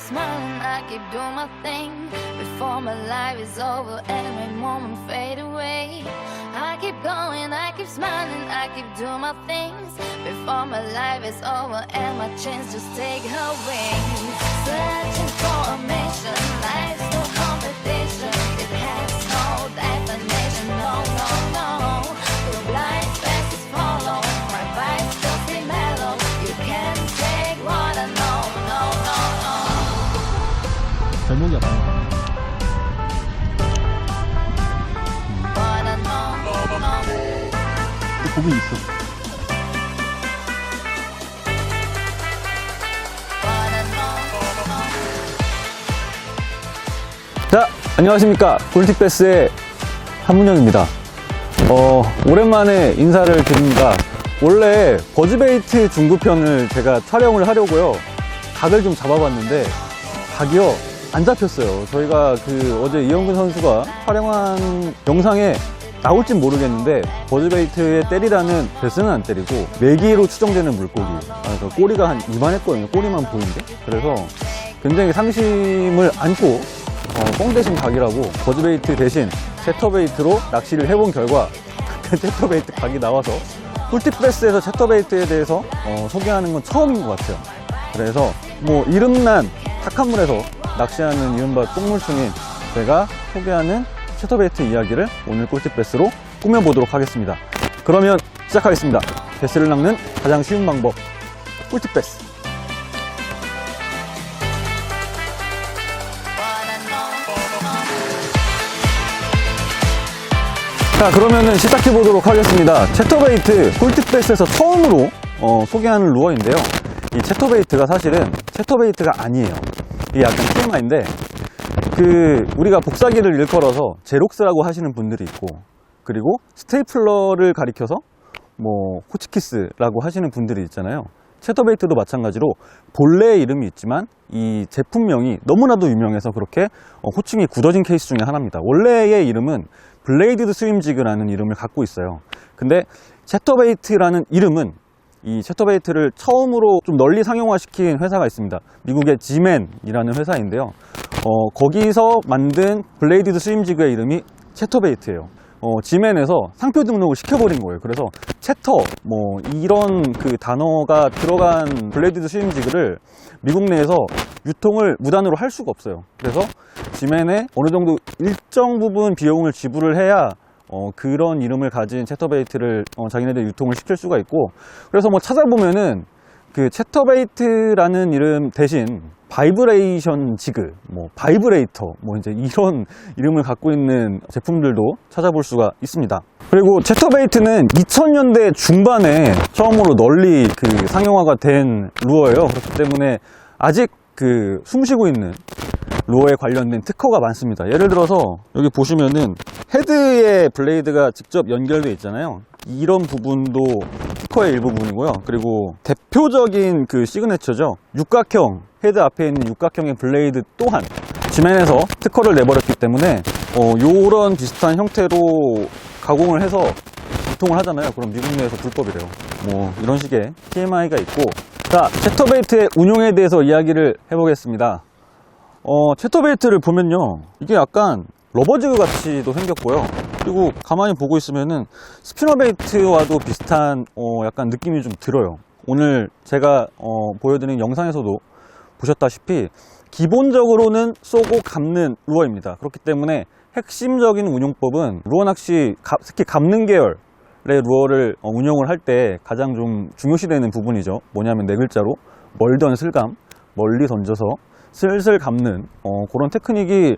smiling, I keep doing my thing before my life is over and my moment fade away. I keep going, I keep smiling, I keep doing my things before my life is over and my chance just take her wings. Searching for a mission, life's no competition. It has no definition, no, no, no. The blind faces follow, my vibes still stay mellow. You can't take what I know, no, no, no. 발목이 아파. What I know, no. 고민 있어. What I know, no. 자, 안녕하십니까. 꿀팁베스의 한문영입니다. 오랜만에 인사를 드립니다. 원래 버즈베이트 중구편을 제가 촬영을 하려고요. 각을 좀 잡아봤는데 각이요 안 잡혔어요. 저희가 어제 이영근 선수가 촬영한 영상에 나올진 모르겠는데 버즈베이트에 때리라는 베스는 안 때리고 메기로 추정되는 물고기, 그래서 꼬리가 한 이만했거든요. 꼬리만 보이는데. 그래서 굉장히 상심을 안고 뻥 대신 각이라고 버즈베이트 대신 채터베이트로 낚시를 해본 결과 채터베이트 각이 나와서 꿀팁베스에서 채터베이트에 대해서 소개하는 건 처음인 것 같아요. 그래서 뭐 이름난 탁한 물에서 낚시하는 이른바 똥물충인 제가 소개하는 채터베이트 이야기를 오늘 꿀팁베스로 꾸며보도록 하겠습니다. 그러면 시작하겠습니다. 베스를 낚는 가장 쉬운 방법, 꿀팁베스. 자, 그러면은 시작해보도록 하겠습니다. 채터베이트 꿀팁베스에서 처음으로 소개하는 루어인데요. 이 채터베이트가 사실은 채터베이트가 아니에요. 이게 약간 TMI인데 우리가 복사기를 일컬어서 제록스라고 하시는 분들이 있고, 그리고 스테이플러를 가리켜서 뭐 호치키스라고 하시는 분들이 있잖아요. 채터베이트도 마찬가지로 본래의 이름이 있지만 이 제품명이 너무나도 유명해서 그렇게 호칭이 굳어진 케이스 중에 하나입니다. 원래의 이름은 블레이디드 스윙지그라는 이름을 갖고 있어요. 근데 채터베이트라는 이름은 이 채터베이트를 처음으로 좀 널리 상용화시킨 회사가 있습니다. 미국의 지맨이라는 회사인데요. 거기서 만든 블레이디드 스윙지그의 이름이 채터베이트예요. 지맨에서 상표 등록을 시켜버린 거예요. 그래서 채터 뭐 이런 단어가 들어간 블레이디드 스윙지그를 미국 내에서 유통을 무단으로 할 수가 없어요. 그래서 지맨에 어느 정도 일정 부분 비용을 지불을 해야 그런 이름을 가진 채터베이트를 자기네들 유통을 시킬 수가 있고, 그래서 뭐 찾아보면은 채터베이트라는 이름 대신 바이브레이션 지그, 뭐 바이브레이터, 뭐 이제 이런 이름을 갖고 있는 제품들도 찾아볼 수가 있습니다. 그리고 채터베이트는 2000년대 중반에 처음으로 널리 상용화가 된 루어예요. 그렇기 때문에 아직 숨쉬고 있는 루어에 관련된 특허가 많습니다. 예를 들어서 여기 보시면은 헤드에 블레이드가 직접 연결되어 있잖아요. 이런 부분도 특허의 일부분이고요. 그리고 대표적인 시그네처죠. 육각형, 헤드 앞에 있는 육각형의 블레이드 또한 지맨에서 특허를 내버렸기 때문에 요런 비슷한 형태로 가공을 해서 유통을 하잖아요. 그럼 미국 내에서 불법이래요. 뭐 이런 식의 TMI가 있고, 자, 채터베이트의 운용에 대해서 이야기를 해보겠습니다. 채터베이트를 보면요, 이게 약간 러버지그 같이도 생겼고요. 그리고 가만히 보고 있으면은 스피너베이트와도 비슷한 약간 느낌이 좀 들어요. 오늘 제가 보여드린 영상에서도 보셨다시피 기본적으로는 쏘고 감는 루어입니다. 그렇기 때문에 핵심적인 운용법은 루어 낚시, 특히 감는 계열의 루어를 운용을 할 때 가장 좀 중요시되는 부분이죠. 뭐냐면 네 글자로 멀던 슬감, 멀리 던져서 슬슬 감는 그런 테크닉이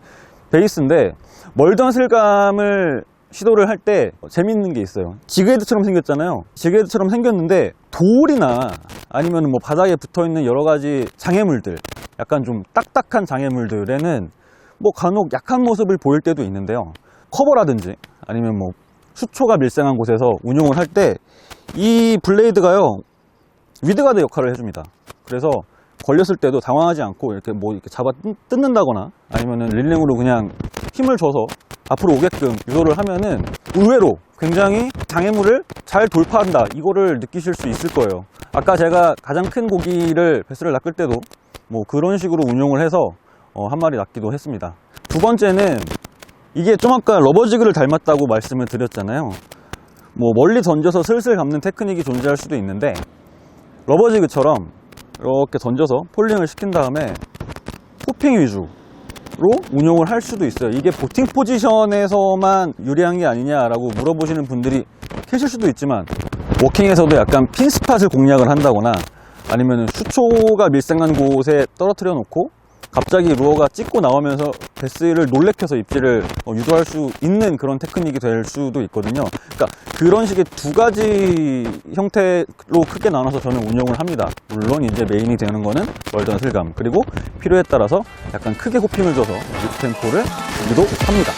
베이스인데, 멀던 슬감을 시도를 할 때 재밌는 게 있어요. 지그헤드처럼 생겼잖아요. 지그헤드처럼 생겼는데 돌이나 아니면 뭐 바닥에 붙어있는 여러 가지 장애물들, 약간 좀 딱딱한 장애물들에는 뭐 간혹 약한 모습을 보일 때도 있는데요. 커버라든지 아니면 뭐 수초가 밀생한 곳에서 운용을 할 때 이 블레이드가요 위드가드 역할을 해줍니다. 그래서 걸렸을 때도 당황하지 않고 이렇게 잡아 뜯는다거나 아니면은 릴링으로 그냥 힘을 줘서 앞으로 오게끔 유도를 하면은 의외로 굉장히 장애물을 잘 돌파한다, 이거를 느끼실 수 있을 거예요. 아까 제가 가장 큰 고기를 베스를 낚을 때도 뭐 그런 식으로 운용을 해서 한 마리 낚기도 했습니다. 두 번째는 이게 좀 아까 러버지그를 닮았다고 말씀을 드렸잖아요. 뭐 멀리 던져서 슬슬 감는 테크닉이 존재할 수도 있는데 러버지그처럼 이렇게 던져서 폴링을 시킨 다음에 호핑 위주로 운용을 할 수도 있어요. 이게 보팅 포지션에서만 유리한 게 아니냐라고 물어보시는 분들이 계실 수도 있지만 워킹에서도 약간 핀 스팟을 공략을 한다거나 아니면 수초가 밀생한 곳에 떨어뜨려 놓고 갑자기 루어가 찍고 나오면서 베스를 놀래켜서 입질을 유도할 수 있는 그런 테크닉이 될 수도 있거든요. 그러니까 그런 식의 두 가지 형태로 크게 나눠서 저는 운영을 합니다. 물론 이제 메인이 되는 거는 멀던 슬감, 그리고 필요에 따라서 약간 크게 호핑을 줘서 리프 템포를 유도합니다.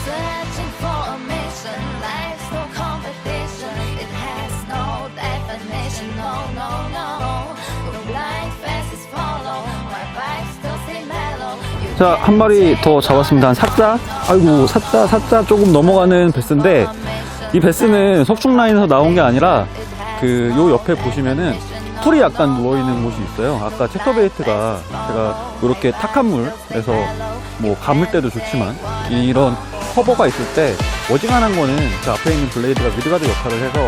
Searching for a mission, life's no competition. It has no definition. No, no, no. The blind faces follow. My vibes still stay mellow. You 자, 한 마리 더 잡았습니다. 한 4자? 아이고, 4자 조금 넘어가는 베스인데, 이 베스는 석축 라인에서 나온 게 아니라 요 옆에 보시면은 털이 약간 누워있는 곳이 있어요. 아까 체커베이트가 제가 이렇게 탁한 물에서 뭐 감을 때도 좋지만 이런 커버가 있을 때 어지간한 거는 그 앞에 있는 블레이드가 미드가드 역할을 해서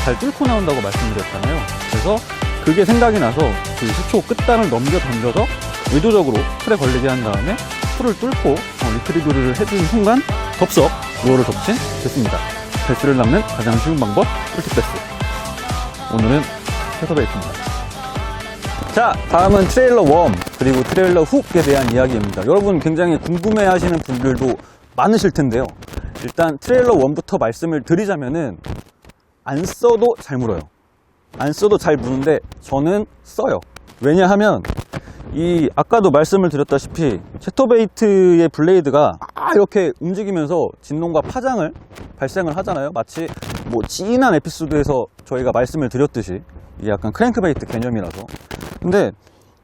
잘 뚫고 나온다고 말씀드렸잖아요. 그래서 그게 생각이 나서 그 수초 끝단을 넘겨 던져서 의도적으로 풀에 걸리게 한 다음에 풀을 뚫고 리트리브를 해준 순간 덥석 루어를 덮친 베스입니다. 베스를 잡는 가장 쉬운 방법, 꿀팁 베스. 오늘은 체커베이트입니다. 자, 다음은 트레일러 웜 그리고 트레일러 훅에 대한 이야기입니다. 여러분 굉장히 궁금해 하시는 분들도 많으실 텐데요. 일단 트레일러 웜부터 말씀을 드리자면은 안 써도 잘 물어요. 안 써도 잘 무는데 저는 써요. 왜냐하면 이 아까도 말씀을 드렸다시피 채터베이트의 블레이드가 이렇게 움직이면서 진동과 파장을 발생을 하잖아요. 마치 뭐 진한 에피소드에서 저희가 말씀을 드렸듯이 이게 약간 크랭크베이트 개념이라서. 근데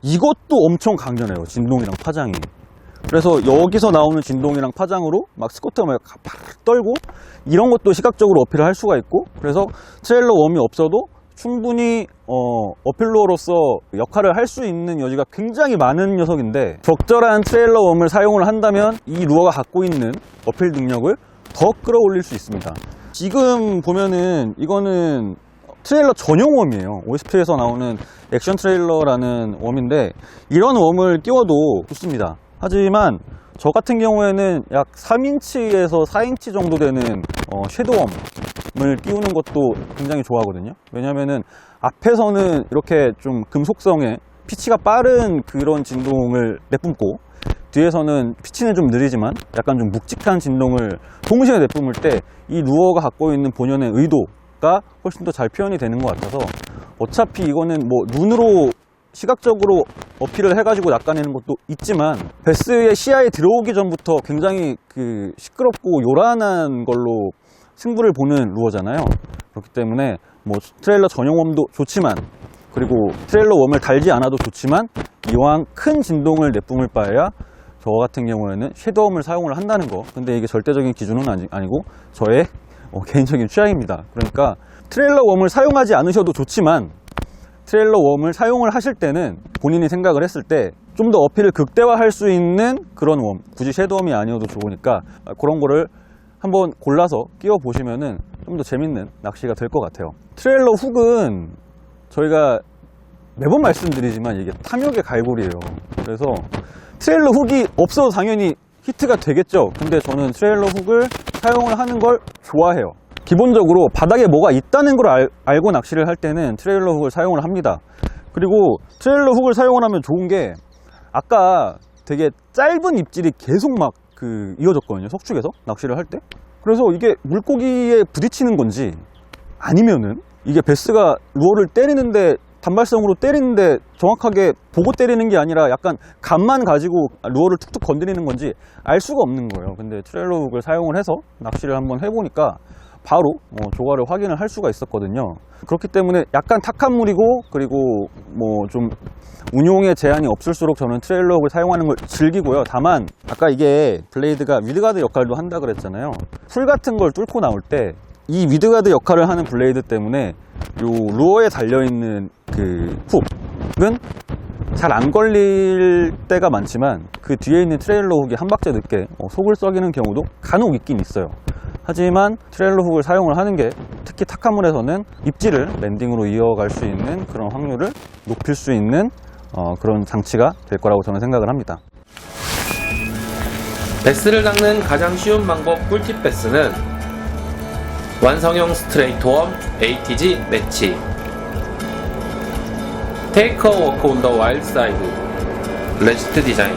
이것도 엄청 강렬해요. 진동이랑 파장이. 그래서 여기서 나오는 진동이랑 파장으로 막 스쿼트가 막 떨고 이런 것도 시각적으로 어필을 할 수가 있고, 그래서 트레일러 웜이 없어도 충분히 어필러로서 역할을 할 수 있는 여지가 굉장히 많은 녀석인데, 적절한 트레일러 웜을 사용을 한다면 이 루어가 갖고 있는 어필 능력을 더 끌어올릴 수 있습니다. 지금 보면은 이거는 트레일러 전용 웜이에요. OSP에서 나오는 액션 트레일러라는 웜인데 이런 웜을 끼워도 좋습니다. 하지만 저 같은 경우에는 약 3인치에서 4인치 정도 되는 섀도우웜을 끼우는 것도 굉장히 좋아하거든요. 왜냐면은 앞에서는 이렇게 좀 금속성의 피치가 빠른 그런 진동을 내뿜고, 뒤에서는 피치는 좀 느리지만 약간 좀 묵직한 진동을 동시에 내뿜을 때 이 루어가 갖고 있는 본연의 의도가 훨씬 더 잘 표현이 되는 것 같아서, 어차피 이거는 뭐 눈으로 시각적으로 어필을 해가지고 낚아내는 것도 있지만 베스의 시야에 들어오기 전부터 굉장히 그 시끄럽고 요란한 걸로 승부를 보는 루어잖아요. 그렇기 때문에 뭐 트레일러 전용 웜도 좋지만, 그리고 트레일러 웜을 달지 않아도 좋지만 이왕 큰 진동을 내뿜을 바에야 저 같은 경우에는 섀도우웜을 사용을 한다는 거. 근데 이게 절대적인 기준은 아니고 저의 개인적인 취향입니다. 그러니까 트레일러 웜을 사용하지 않으셔도 좋지만 트레일러 웜을 사용을 하실 때는 본인이 생각을 했을 때 좀 더 어필을 극대화할 수 있는 그런 웜, 굳이 섀도우웜이 아니어도 좋으니까 그런 거를 한번 골라서 끼워 보시면은 좀 더 재밌는 낚시가 될 것 같아요. 트레일러 훅은 저희가 매번 말씀드리지만 이게 탐욕의 갈고리예요. 그래서 트레일러 훅이 없어도 당연히 히트가 되겠죠. 근데 저는 트레일러 훅을 사용을 하는 걸 좋아해요. 기본적으로 바닥에 뭐가 있다는 걸 알고 낚시를 할 때는 트레일러 훅을 사용을 합니다. 그리고 트레일러 훅을 사용을 하면 좋은 게, 아까 되게 짧은 입질이 계속 막 이어졌거든요. 석축에서 낚시를 할 때. 그래서 이게 물고기에 부딪히는 건지 아니면은 이게 베스가 루어를 때리는데 단발성으로 때리는데 정확하게 보고 때리는 게 아니라 약간 감만 가지고 루어를 툭툭 건드리는 건지 알 수가 없는 거예요. 근데 트레일러 훅을 사용을 해서 낚시를 한번 해보니까 바로 조과를 확인을 할 수가 있었거든요. 그렇기 때문에 약간 탁한 물이고, 그리고 뭐 좀 운용에 제한이 없을수록 저는 트레일러 훅을 사용하는 걸 즐기고요. 다만 아까 이게 블레이드가 위드가드 역할도 한다 그랬잖아요. 풀 같은 걸 뚫고 나올 때 이 위드가드 역할을 하는 블레이드 때문에 요 루어에 달려있는 그 훅은 잘 안 걸릴 때가 많지만 그 뒤에 있는 트레일러 훅이 한 박자 늦게 속을 썩이는 경우도 간혹 있긴 있어요. 하지만 트레일러 훅을 사용을 하는 게 특히 탁한 물에서는 입질을 랜딩으로 이어갈 수 있는 그런 확률을 높일 수 있는 그런 장치가 될 거라고 저는 생각을 합니다. 베스를 낚는 가장 쉬운 방법 꿀팁 베스는 완성형 스트레이트 웜 ATG 매치, 테이크 어 워크 온 더 와일드 사이드 레지트 디자인,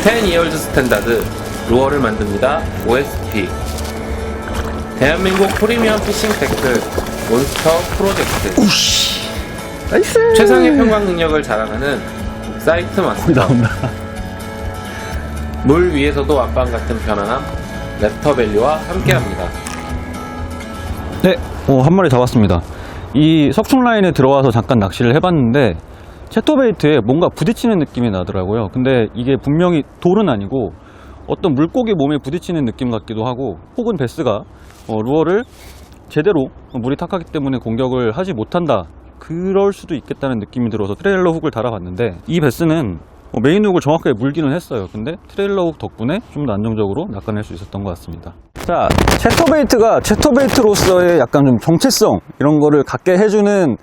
10 years 스탠다드 루어를 만듭니다. OSP, 대한민국 프리미엄 피싱 태클 몬스터 프로젝트, 나이스! 최상의 평강 능력을 자랑하는 사이트 마스터, 물 위에서도 안방 같은 편안함 랩터 밸류와 함께합니다. 네, 한 마리 잡았습니다. 이 석축 라인에 들어와서 잠깐 낚시를 해봤는데 채터베이트에 뭔가 부딪히는 느낌이 나더라고요. 근데 이게 분명히 돌은 아니고 어떤 물고기 몸에 부딪히는 느낌 같기도 하고, 혹은 베스가 루어를 제대로 물이 탁하기 때문에 공격을 하지 못한다, 그럴 수도 있겠다는 느낌이 들어서 트레일러 훅을 달아봤는데, 이 베스는 메인 훅을 정확하게 물기는 했어요. 근데 트레일러 훅 덕분에 좀 더 안정적으로 낚아낼 수 있었던 것 같습니다. 자, 채터베이트가 채터베이트로서의 약간 좀 정체성, 이런 거를 갖게 해주는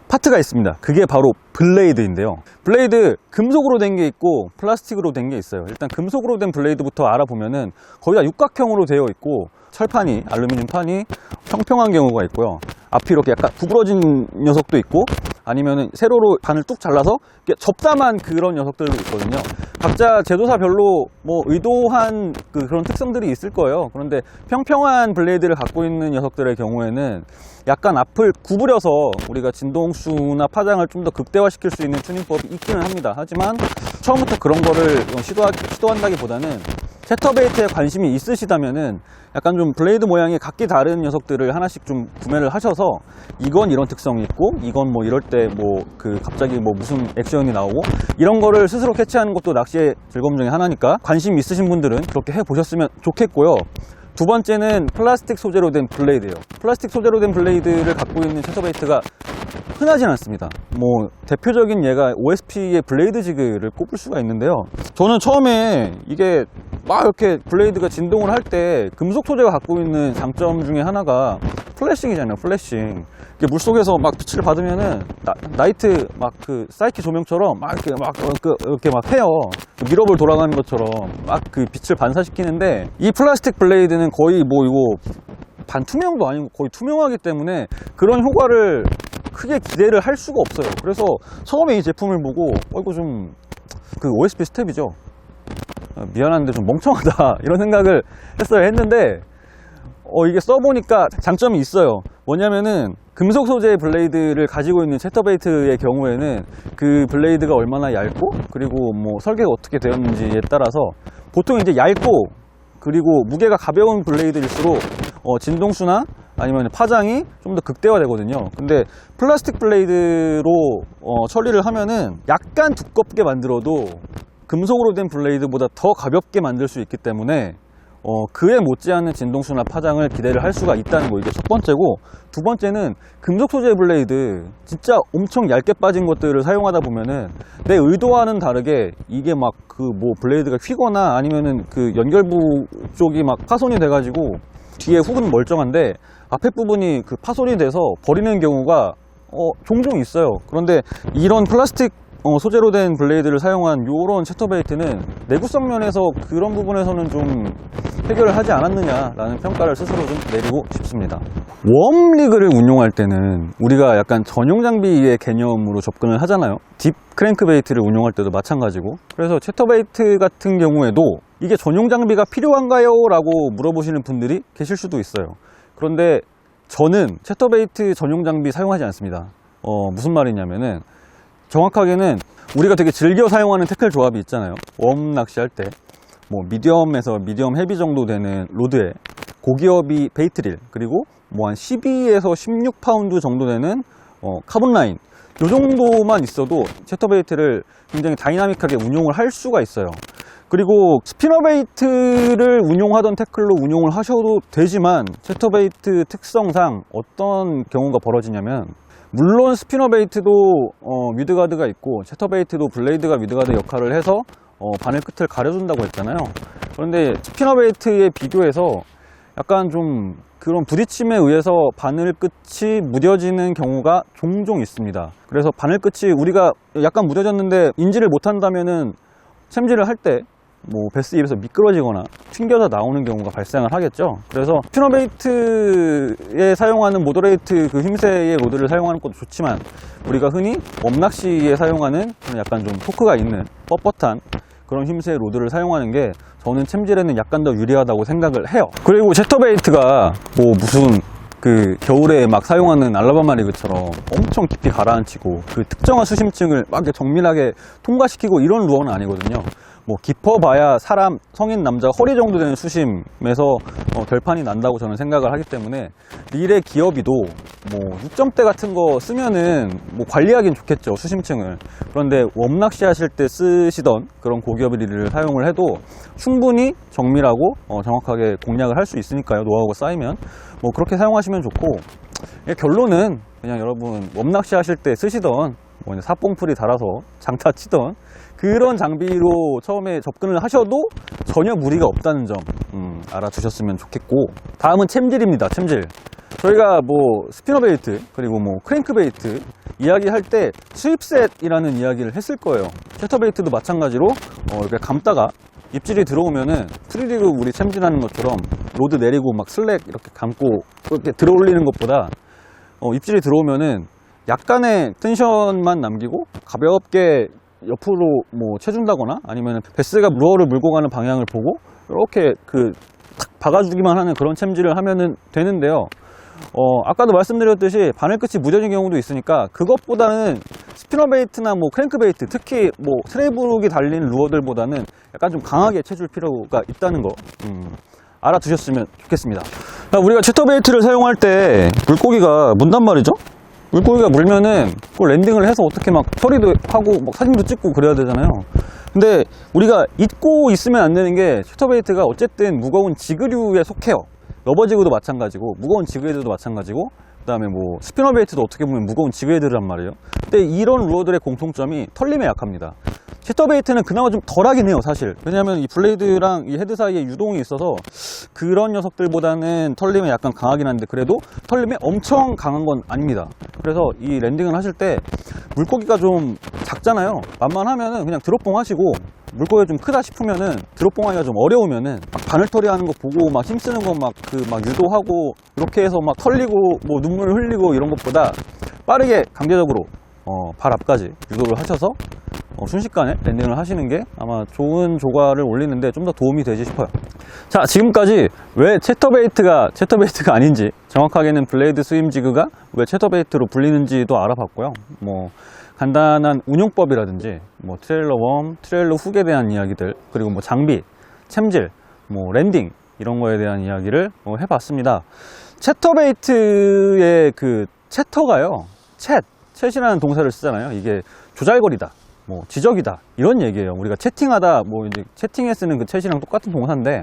파트가 있습니다. 그게 바로 블레이드인데요. 블레이드 금속으로 된 게 있고 플라스틱으로 된 게 있어요. 일단 금속으로 된 블레이드부터 알아보면은 거의 다 육각형으로 되어 있고, 철판이, 알루미늄 판이 평평한 경우가 있고요. 앞이 이렇게 약간 구부러진 녀석도 있고, 아니면은 세로로 반을 뚝 잘라서 접담한 그런 녀석들도 있거든요. 각자 제조사별로 뭐 의도한 그런 특성들이 있을 거예요. 그런데 평평한 블레이드를 갖고 있는 녀석들의 경우에는 약간 앞을 구부려서 우리가 진동수나 파장을 좀 더 극대화시킬 수 있는 튜닝법이 있기는 합니다. 하지만 처음부터 그런 거를 시도한다기보다는 채터베이트에 관심이 있으시다면은 약간 좀 블레이드 모양이 각기 다른 녀석들을 하나씩 좀 구매를 하셔서, 이건 이런 특성이 있고, 이건 뭐 이럴 때 갑자기 무슨 액션이 나오고, 이런 거를 스스로 캐치하는 것도 낚시의 즐거움 중에 하나니까 관심 있으신 분들은 그렇게 해보셨으면 좋겠고요. 두 번째는 플라스틱 소재로 된 블레이드예요. 플라스틱 소재로 된 블레이드를 갖고 있는 채터베이트가 흔하진 않습니다. 대표적인 예가 OSP의 블레이드 지그를 꼽을 수가 있는데요. 저는 처음에 이게 막 이렇게 블레이드가 진동을 할 때 금속 소재가 갖고 있는 장점 중에 하나가 플래싱이잖아요. 플래싱. 이게 물속에서 막 빛을 받으면은 나이트 사이키 조명처럼 이렇게 해요. 미러볼 돌아가는 것처럼 막 그 빛을 반사시키는데, 이 플라스틱 블레이드는 거의 이거 반투명도 아니고 거의 투명하기 때문에 그런 효과를 크게 기대를 할 수가 없어요. 그래서 처음에 이 제품을 보고 이거 좀 OSP 스텝이죠, 미안한데 좀 멍청하다 이런 생각을 했는데 이게 써보니까 장점이 있어요. 뭐냐면은 금속 소재의 블레이드를 가지고 있는 채터베이트의 경우에는 그 블레이드가 얼마나 얇고, 그리고 설계가 어떻게 되었는지에 따라서 보통 이제 얇고 그리고 무게가 가벼운 블레이드일수록 진동수나 아니면 파장이 좀 더 극대화되거든요. 근데 플라스틱 블레이드로 처리를 하면은 약간 두껍게 만들어도 금속으로 된 블레이드보다 더 가볍게 만들 수 있기 때문에 그에 못지않은 진동수나 파장을 기대를 할 수가 있다는 거, 이게 첫 번째고, 두 번째는 금속 소재 블레이드 진짜 엄청 얇게 빠진 것들을 사용하다 보면은 내 의도와는 다르게 이게 블레이드가 휘거나 아니면은 연결부 쪽이 파손이 돼가지고 뒤에 훅은 멀쩡한데 앞에 부분이 파손이 돼서 버리는 경우가 종종 있어요. 그런데 이런 플라스틱 소재로 된 블레이드를 사용한 이런 채터베이트는 내구성 면에서 그런 부분에서는 좀 해결을 하지 않았느냐라는 평가를 스스로 좀 내리고 싶습니다. 웜리그를 운용할 때는 우리가 약간 전용 장비의 개념으로 접근을 하잖아요. 딥 크랭크베이트를 운용할 때도 마찬가지고, 그래서 채터베이트 같은 경우에도 이게 전용 장비가 필요한가요? 라고 물어보시는 분들이 계실 수도 있어요. 그런데 저는 채터베이트 전용 장비 사용하지 않습니다. 무슨 말이냐면은 정확하게는 우리가 되게 즐겨 사용하는 태클 조합이 있잖아요. 웜 낚시할 때 뭐 미디엄에서 미디엄 헤비 정도 되는 로드에 고기업이 베이트릴, 그리고 뭐 한 12에서 16파운드 정도 되는 카본 라인, 이 정도만 있어도 채터베이트를 굉장히 다이나믹하게 운용을 할 수가 있어요. 그리고 스피너베이트를 운용하던 태클로 운용을 하셔도 되지만 채터베이트 특성상 어떤 경우가 벌어지냐면, 물론 스피너베이트도 미드가드가 있고 채터베이트도 블레이드가 미드가드 역할을 해서 바늘 끝을 가려준다고 했잖아요. 그런데 스피너베이트에 비교해서 약간 좀 그런 부딪힘에 의해서 바늘 끝이 무뎌지는 경우가 종종 있습니다. 그래서 바늘 끝이 우리가 약간 무뎌졌는데 인지를 못한다면은 챔질을 할 때 뭐 베스 입에서 미끄러지거나 튕겨서 나오는 경우가 발생을 하겠죠. 그래서 스피너베이트에 사용하는 모더레이트 그 힘새의 로드를 사용하는 것도 좋지만, 우리가 흔히 웜낚시에 사용하는 약간 좀 토크가 있는 뻣뻣한 그런 힘새의 로드를 사용하는 게 저는 챔질에는 약간 더 유리하다고 생각을 해요. 그리고 채터베이트가 뭐 무슨 그 겨울에 막 사용하는 알라바마 리그처럼 엄청 깊이 가라앉히고 그 특정한 수심층을 막 정밀하게 통과시키고 이런 루어는 아니거든요. 뭐 깊어봐야 사람, 성인 남자 허리 정도 되는 수심에서 결판이 난다고 저는 생각을 하기 때문에, 릴의 기어비도 뭐 6점대 같은 거 쓰면은 뭐 관리하긴 좋겠죠, 수심층을. 그런데 웜낚시 하실 때 쓰시던 그런 고기어비 릴을 사용을 해도 충분히 정밀하고 정확하게 공략을 할 수 있으니까요, 노하우가 쌓이면. 뭐 그렇게 사용하시면 좋고, 결론은 그냥 여러분 웜낚시 하실 때 쓰시던 뭐 사뽕풀이 달아서 장타 치던 그런 장비로 처음에 접근을 하셔도 전혀 무리가 없다는 점 알아두셨으면 좋겠고, 다음은 챔질입니다. 챔질. 저희가 뭐 스피너베이트 그리고 뭐 크랭크베이트 이야기할 때 스윕셋이라는 이야기를 했을 거예요. 채터베이트도 마찬가지로 이렇게 감다가 입질이 들어오면은 트리리그 우리 챔질하는 것처럼 로드 내리고 막 슬랙 이렇게 감고 이렇게 들어 올리는 것보다 입질이 들어오면은 약간의 텐션만 남기고 가볍게 옆으로 뭐 채준다거나, 아니면 베스가 루어를 물고 가는 방향을 보고 이렇게 탁 박아주기만 하는 그런 챔질을 하면은 되는데요. 아까도 말씀드렸듯이 바늘 끝이 무뎌진 경우도 있으니까 그것보다는 스피너베이트나 뭐 크랭크베이트, 특히 뭐 트레이브룩이 달린 루어들보다는 약간 좀 강하게 채줄 필요가 있다는 거 알아두셨으면 좋겠습니다. 우리가 채터베이트를 사용할 때 물고기가 문단 말이죠. 물고기가 물면은 그 랜딩을 해서 어떻게 막 처리도 하고 막 사진도 찍고 그래야 되잖아요. 근데 우리가 잊고 있으면 안 되는 게, 채터베이트가 어쨌든 무거운 지그류에 속해요. 러버지그도 마찬가지고 무거운 지그헤드도 마찬가지고, 그 다음에 뭐 스피너베이트도 어떻게 보면 무거운 지그헤드란 말이에요. 근데 이런 루어들의 공통점이 털림에 약합니다. 채터베이트는 그나마 좀 덜하긴 해요, 사실. 왜냐하면 이 블레이드랑 이 헤드 사이에 유동이 있어서 그런 녀석들보다는 털림에 약간 강하긴 한데, 그래도 털림에 엄청 강한 건 아닙니다. 그래서 이 랜딩을 하실 때 물고기가 좀 작잖아요. 만만하면은 그냥 드롭봉 하시고, 물고기가 좀 크다 싶으면은 드롭봉 하기가 좀 어려우면은 막 바늘털이 하는 거 보고 막 힘쓰는 거 막 유도하고 이렇게 해서 막 털리고 뭐 눈물 흘리고 이런 것보다 빠르게 강제적으로 발 앞까지 유도를 하셔서 순식간에 랜딩을 하시는 게 아마 좋은 조과를 올리는데 좀 더 도움이 되지 싶어요. 자, 지금까지 왜 채터베이트가 아닌지, 정확하게는 블레이드 스임 지그가 왜 채터베이트로 불리는지도 알아봤고요. 뭐 간단한 운용법이라든지 뭐 트레일러 웜, 트레일러 훅에 대한 이야기들, 그리고 뭐 장비, 챔질, 뭐 랜딩 이런 거에 대한 이야기를 해봤습니다. 채터베이트의 그 채터가요, 챗이라는 동사를 쓰잖아요. 이게 조잘거리다, 뭐 지적이다, 이런 얘기예요. 우리가 채팅하다, 뭐 이제 채팅에 쓰는 그 챗이랑 똑같은 동사인데,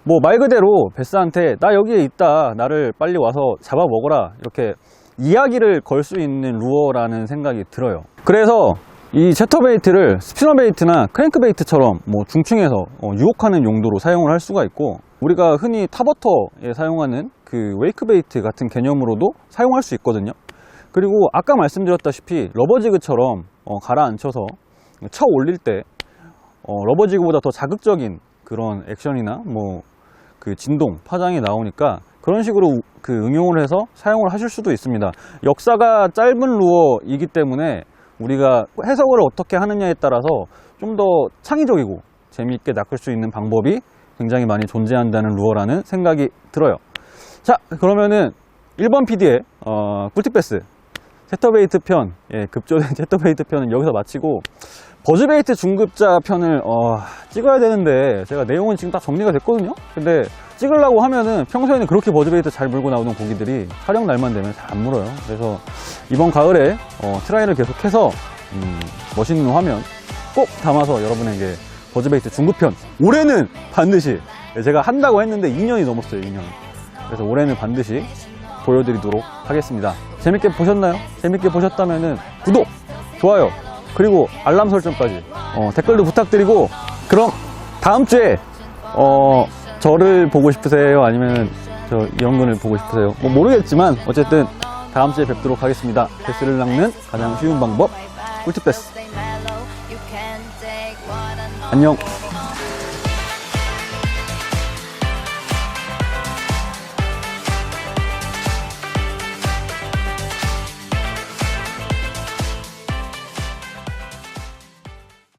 뭐 말 그대로 베스한테 나 여기에 있다, 나를 빨리 와서 잡아 먹어라, 이렇게 이야기를 걸 수 있는 루어라는 생각이 들어요. 그래서 이 채터베이트를 스피너베이트나 크랭크베이트처럼 뭐 중층에서 유혹하는 용도로 사용을 할 수가 있고, 우리가 흔히 탑워터에 사용하는 그 웨이크베이트 같은 개념으로도 사용할 수 있거든요. 그리고 아까 말씀드렸다시피 러버지그처럼 가라앉혀서 쳐 올릴 때 러버지그보다 더 자극적인 그런 액션이나 뭐 그 진동, 파장이 나오니까 그런 식으로 그 응용을 해서 사용을 하실 수도 있습니다. 역사가 짧은 루어이기 때문에 우리가 해석을 어떻게 하느냐에 따라서 좀 더 창의적이고 재미있게 낚을 수 있는 방법이 굉장히 많이 존재한다는 루어라는 생각이 들어요. 자, 그러면은 1번 PD의 꿀팁 베스 채터베이트 편, 급조된 채터베이트 편은 여기서 마치고 버즈베이트 중급자 편을 찍어야 되는데 제가 내용은 지금 딱 정리가 됐거든요. 근데 찍으려고 하면은 평소에는 그렇게 버즈베이트 잘 물고 나오는 고기들이 촬영 날만 되면 잘 안 물어요. 그래서 이번 가을에 트라이를 계속해서 멋있는 화면 꼭 담아서 여러분에게 버즈베이트 중급편 올해는 반드시, 제가 한다고 했는데 2년이 넘었어요. 2년. 그래서 올해는 반드시 보여드리도록 하겠습니다. 재밌게 보셨나요? 재밌게 보셨다면은 구독, 좋아요, 그리고 알람 설정까지 댓글도 부탁드리고, 그럼 다음 주에 저를 보고 싶으세요? 아니면 저 이영근을 보고 싶으세요? 뭐 모르겠지만 어쨌든 다음 주에 뵙도록 하겠습니다. 베스를 낚는 가장 쉬운 방법, 꿀팁 베스. 안녕.